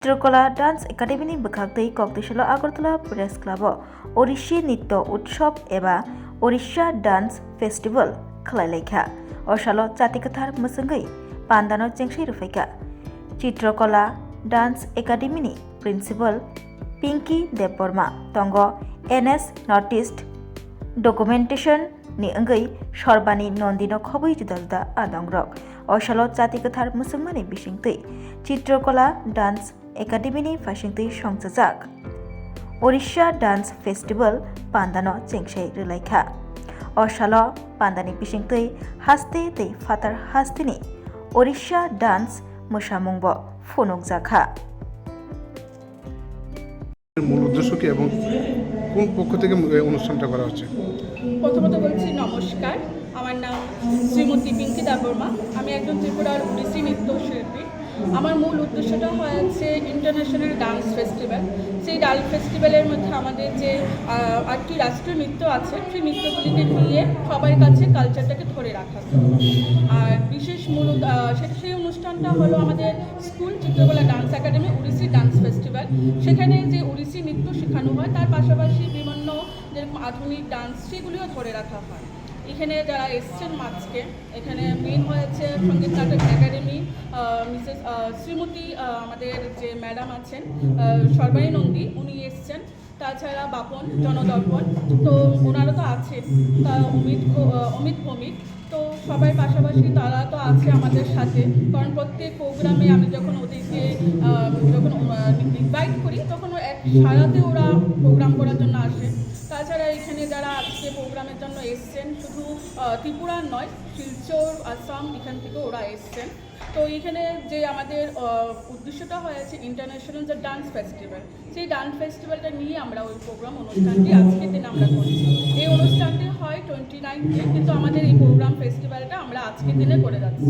চিত্রকলা ডান্স একাডেমিनि বखागतै कक्तिशाला आगरतला प्रेस क्लाब ओडिसी नृत्य उत्सव एबा ओडिशा डान्स फेस्टिवल खलायलायखा अशालो जातिकथार मसंगै पान्दानो जेंसै रुफायखा चित्रकला डान्स एकाडेमिनि प्रिन्सिपल पिंकी देबबर्मा तंग एनएस नर्थ ईस्ट डकुमेन्टेशन नि अंगै सरबानि नन्दिनो खबै जुदा जुदा आदंग्रक अशालो जातिकथार मुसलमानि बिसिंतै चित्रकला डान्स एकाडेमिनि फासिंतै संजाजाक ओडिशा डान्स फेस्टिवल पान्दानो जेंसै रुलायखा अशालो पान्दानि बिसिंतै हास्ते दै फातार हास्तेनि ओडिशा डान्स मोसामुंबो फुनुकजाखा মূল উদ্দেশ্য কি এবং কোন পক্ষ থেকে অনুষ্ঠানটা করা হচ্ছে? প্রথমত বলছি নমস্কার, আমার নাম শ্রীমতী পিঙ্কি দেববর্মা। আমি একজন ত্রিপুরার ওডিসি নৃত্যশিল্পী। আমার মূল উদ্দেশ্যটা হয়েছে ইন্টারন্যাশনাল ডান্স ফেস্টিভ্যাল। সেই ডান্স ফেস্টিভ্যালের মধ্যে আমাদের যে 8টি রাষ্ট্রীয় নৃত্য আছে, সেই নৃত্যগুলিকে নিয়ে সবার কাছে কালচারটাকে ধরে রাখা। আর বিশেষ সেই অনুষ্ঠানটা হলো আমাদের স্কুল চিত্রকলা ডান্স একাডেমি ওডিসি ডান্স ফেস্টিভ্যাল। সেখানে যে ওডিসি নৃত্য শেখানো হয় তার পাশাপাশি বিভিন্ন যেরকম আধুনিক ডান্স সেগুলিও ধরে রাখা হয়। এখানে যারা এসছেন আজকে, এখানে মেন হয়েছে সঙ্গীত নাটক একাডেমি মিসেস শ্রীমতী আমাদের যে ম্যাডাম আছেন সর্বাণী নন্দী, উনি এসছেন। তাছাড়া বাপন জনদর্পণ, তো ওনারা তো আছেন, অমিত ভৌমিক, তো সবার পাশাপাশি তারা তো আছে আমাদের সাথে। কারণ প্রত্যেক প্রোগ্রামে আমি যখন ওদেরকে যখন ইনভাইট করি তখন এক সারাতে ওরা প্রোগ্রাম করার জন্য আসে। তাছাড়া এখানে যারা আজকে প্রোগ্রামের জন্য এসছেন শুধু ত্রিপুরার নয়, শিলচর, আসাম, এখান থেকে ওরা এসছেন। তো এইখানে যে আমাদের উদ্দেশ্যটা হয়েছে ইন্টারন্যাশনাল যে ডান্স ফেস্টিভ্যাল, সেই ডান্স ফেস্টিভ্যালটা নিয়ে আমরা ওই অনুষ্ঠানটি আজকের দিনে আমরা করছি। এই অনুষ্ঠানটি হয় 29 কিন্তু আমাদের এই প্রোগ্রাম ফেস্টিভ্যালটা আমরা আজকের দিনে করে যাচ্ছি।